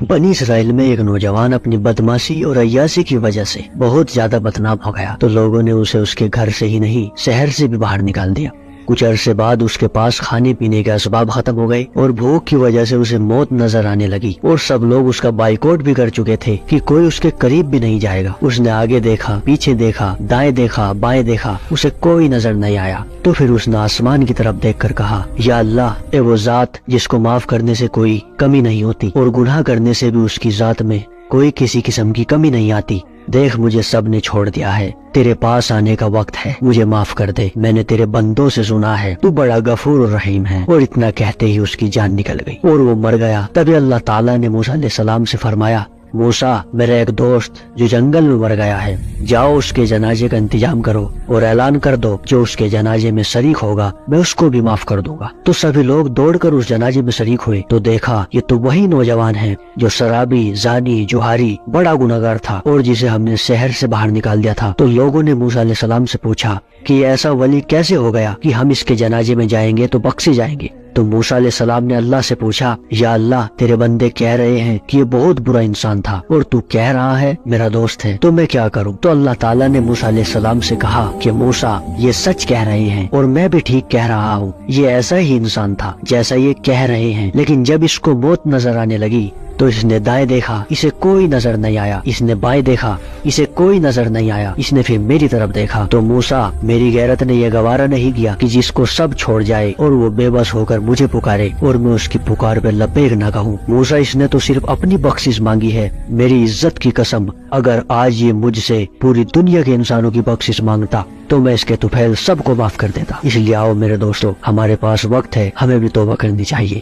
بنی اسرائیل میں ایک نوجوان اپنی بدماشی اور عیاشی کی وجہ سے بہت زیادہ بدنام ہو گیا، تو لوگوں نے اسے اس کے گھر سے ہی نہیں شہر سے بھی باہر نکال دیا۔ کچھ عرصے بعد اس کے پاس کھانے پینے کے اسباب ختم ہو گئے اور بھوک کی وجہ سے اسے موت نظر آنے لگی، اور سب لوگ اس کا بائیکاٹ بھی کر چکے تھے کہ کوئی اس کے قریب بھی نہیں جائے گا۔ اس نے آگے دیکھا، پیچھے دیکھا، دائیں دیکھا، بائیں دیکھا، اسے کوئی نظر نہیں آیا۔ تو پھر اس نے آسمان کی طرف دیکھ کر کہا، یا اللہ، اے وہ ذات جس کو معاف کرنے سے کوئی کمی نہیں ہوتی اور گناہ کرنے سے بھی اس کی ذات میں کوئی کسی قسم کی کمی نہیں آتی، دیکھ مجھے سب نے چھوڑ دیا ہے، تیرے پاس آنے کا وقت ہے، مجھے معاف کر دے، میں نے تیرے بندوں سے سنا ہے تو بڑا غفور و رحیم ہے۔ اور اتنا کہتے ہی اس کی جان نکل گئی اور وہ مر گیا۔ تبھی اللہ تعالیٰ نے موسیٰ علیہ السلام سے فرمایا، موسیٰ، میرا ایک دوست جو جنگل میں مر گیا ہے، جاؤ اس کے جنازے کا انتظام کرو اور اعلان کر دو جو اس کے جنازے میں شریک ہوگا میں اس کو بھی معاف کر دوں گا۔ تو سبھی لوگ دوڑ کر اس جنازے میں شریک ہوئے تو دیکھا یہ تو وہی نوجوان ہے جو شرابی، زانی، جوہری، بڑا گناہگار تھا اور جسے ہم نے شہر سے باہر نکال دیا تھا۔ تو لوگوں نے موسیٰ علیہ السلام سے پوچھا کہ ایسا ولی کیسے ہو گیا کہ ہم اس کے جنازے میں جائیں گے تو بخشے جائیں گے؟ تو موسیٰ علیہ السلام نے اللہ سے پوچھا، یا اللہ، تیرے بندے کہہ رہے ہیں کہ یہ بہت برا انسان تھا اور تو کہہ رہا ہے میرا دوست ہے، تو میں کیا کروں؟ تو اللہ تعالیٰ نے موسیٰ علیہ السلام سے کہا کہ موسیٰ، یہ سچ کہہ رہے ہیں اور میں بھی ٹھیک کہہ رہا ہوں، یہ ایسا ہی انسان تھا جیسا یہ کہہ رہے ہیں، لیکن جب اس کو موت نظر آنے لگی تو اس نے دائیں دیکھا، اسے کوئی نظر نہیں آیا، اس نے بائیں دیکھا، اسے کوئی نظر نہیں آیا، اس نے پھر میری طرف دیکھا۔ تو موسیٰ، میری غیرت نے یہ گوارا نہیں کیا کہ جس کو سب چھوڑ جائے اور وہ بے بس ہو کر مجھے پکارے اور میں اس کی پکار پہ لبیک نہ کہوں۔ موسیٰ، اس نے تو صرف اپنی بخشش مانگی ہے، میری عزت کی قسم اگر آج یہ مجھ سے پوری دنیا کے انسانوں کی بخشش مانگتا تو میں اس کے طفیل سب کو معاف کر دیتا۔ اس لیے آؤ میرے دوستو، ہمارے پاس وقت ہے، ہمیں بھی توبہ کرنی چاہیے۔